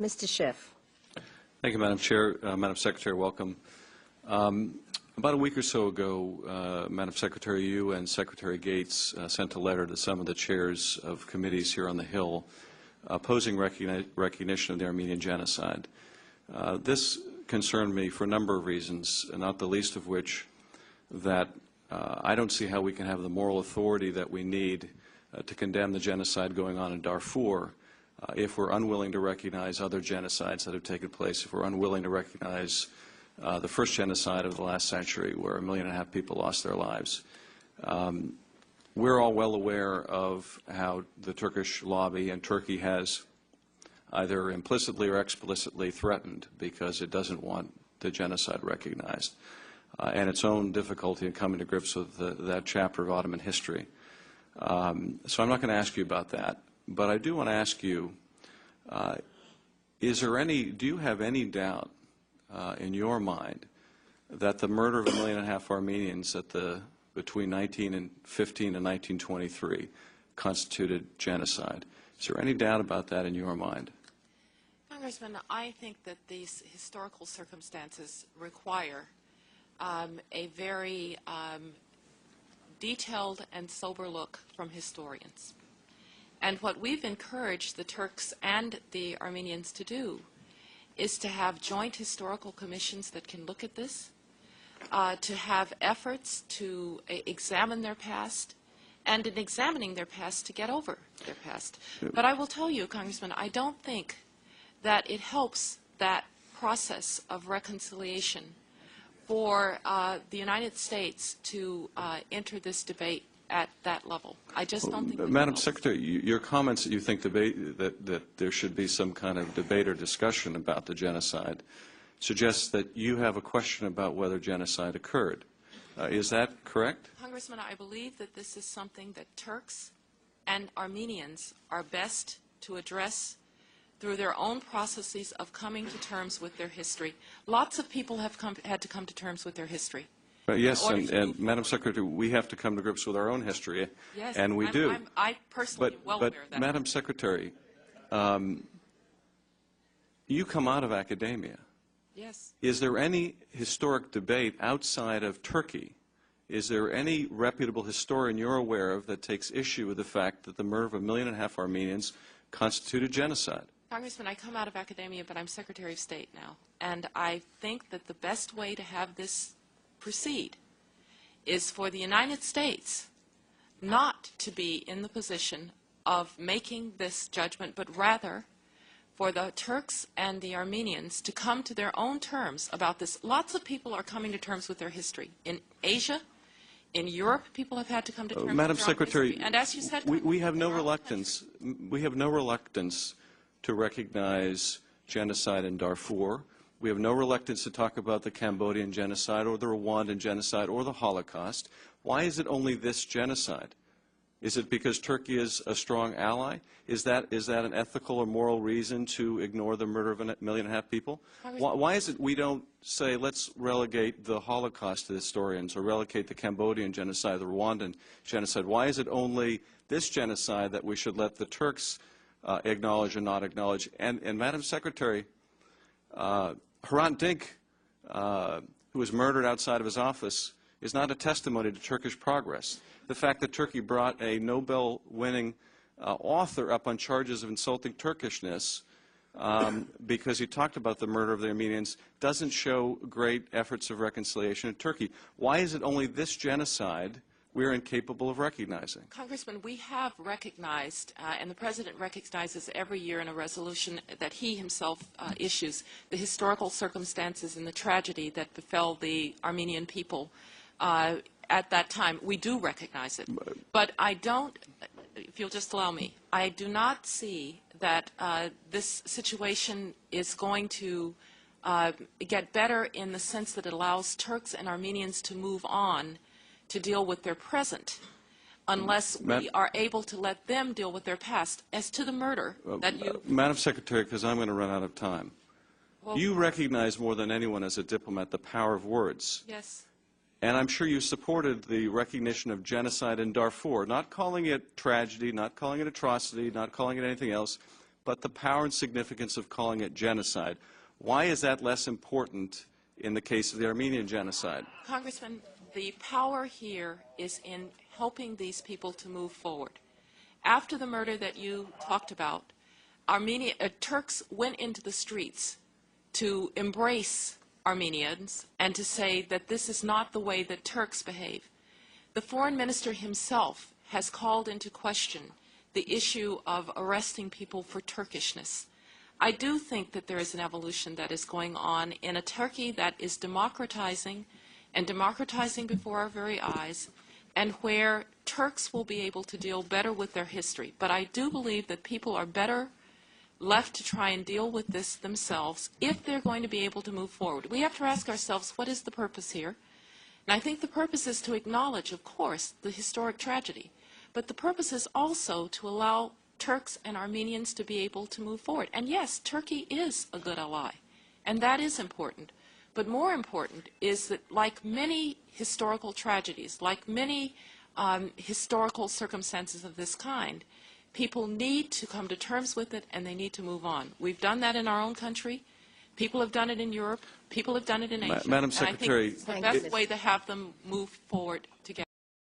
Mr. Schiff. Thank you, Madam Chair. Madam Secretary, welcome. About a week or so ago, Madam Secretary, you and Secretary Gates sent a letter to some of the chairs of committees here on the Hill opposing recognition of the Armenian genocide. This concerned me for a number of reasons, not the least of which that I don't see how we can have the moral authority that we need to condemn the genocide going on in Darfur if we're unwilling to recognize other genocides that have taken place, if we're unwilling to recognize the first genocide of the last century where 1.5 million people lost their lives. We're all well aware of how the Turkish lobby and Turkey has either implicitly or explicitly threatened because it doesn't want the genocide recognized, and its own difficulty in coming to grips with that chapter of Ottoman history. So I'm not going to ask you about that, but I do want to ask you, do you have any doubt in your mind that the murder of 1.5 million Armenians between 1915 and 1923 constituted genocide? Is there any doubt about that in your mind? Congressman, I think that these historical circumstances require a very detailed and sober look from historians. And what we've encouraged the Turks and the Armenians to do is to have joint historical commissions that can look at this, to have efforts to examine their past, and in examining their past, to get over their past. But I will tell you, Congressman, I don't think that it helps that process of reconciliation for the United States to enter this debate at that level. I just don't think. Madam Secretary, your comments that you think that there should be some kind of debate or discussion about the genocide suggests that you have a question about whether genocide occurred. Is that correct? Congressman, I believe that this is something that Turks and Armenians are best to address through their own processes of coming to terms with their history. Lots of people have had to come to terms with their history. Yes, and Madam Secretary, we have to come to grips with our own history, yes, and we do. I personally am well aware of that. Madam Secretary, you come out of academia. Yes. Is there any historic debate outside of Turkey? Is there any reputable historian you're aware of that takes issue with the fact that the murder of 1.5 million Armenians constituted genocide? Congressman, I come out of academia, but I'm Secretary of State now, and I think that the best way to have this proceed is for the United States not to be in the position of making this judgment, but rather for the Turks and the Armenians to come to their own terms about this. Lots of people are coming to terms with their history. In Asia, in Europe, people have had to come to terms Madam with their own Secretary, history. And as you said, we have no reluctance. We have no reluctance to recognize genocide in Darfur. We have no reluctance to talk about the Cambodian genocide or the Rwandan genocide or the Holocaust. Why is it only this genocide? Is it because Turkey is a strong ally? Is that an ethical or moral reason to ignore the murder of 1.5 million people? Why is it we don't say, let's relegate the Holocaust to historians or relegate the Cambodian genocide, the Rwandan genocide? Why is it only this genocide that we should let the Turks acknowledge and not acknowledge? And Madam Secretary, Hrant Dink, who was murdered outside of his office, is not a testimony to Turkish progress. The fact that Turkey brought a Nobel-winning author up on charges of insulting Turkishness because he talked about the murder of the Armenians doesn't show great efforts of reconciliation in Turkey. Why is it only this genocide we're incapable of recognizing? Congressman, we have recognized, and the President recognizes every year in a resolution that he himself issues, the historical circumstances and the tragedy that befell the Armenian people at that time. We do recognize it. But I don't, if you'll just allow me, I do not see that this situation is going to get better in the sense that it allows Turks and Armenians to move on to deal with their present, unless we are able to let them deal with their past. As to the murder that you... Madam Secretary, because I'm going to run out of time, well, you recognize more than anyone as a diplomat the power of words. Yes. And I'm sure you supported the recognition of genocide in Darfur, not calling it tragedy, not calling it atrocity, not calling it anything else, but the power and significance of calling it genocide. Why is that less important in the case of the Armenian genocide? Congressman, the power here is in helping these people to move forward. After the murder that you talked about, Turks went into the streets to embrace Armenians and to say that this is not the way that Turks behave. The foreign minister himself has called into question the issue of arresting people for Turkishness. I do think that there is an evolution that is going on in a Turkey that is democratizing and democratizing before our very eyes, and where Turks will be able to deal better with their history. But I do believe that people are better left to try and deal with this themselves if they're going to be able to move forward. We have to ask ourselves, what is the purpose here? And I think the purpose is to acknowledge, of course, the historic tragedy. But the purpose is also to allow Turks and Armenians to be able to move forward. And yes, Turkey is a good ally, and that is important. But more important is that, like many historical tragedies, like many historical circumstances of this kind, people need to come to terms with it and they need to move on. We've done that in our own country. People have done it in Europe. People have done it in Asia. Madam Secretary, and I think it's the best way to have them move forward together.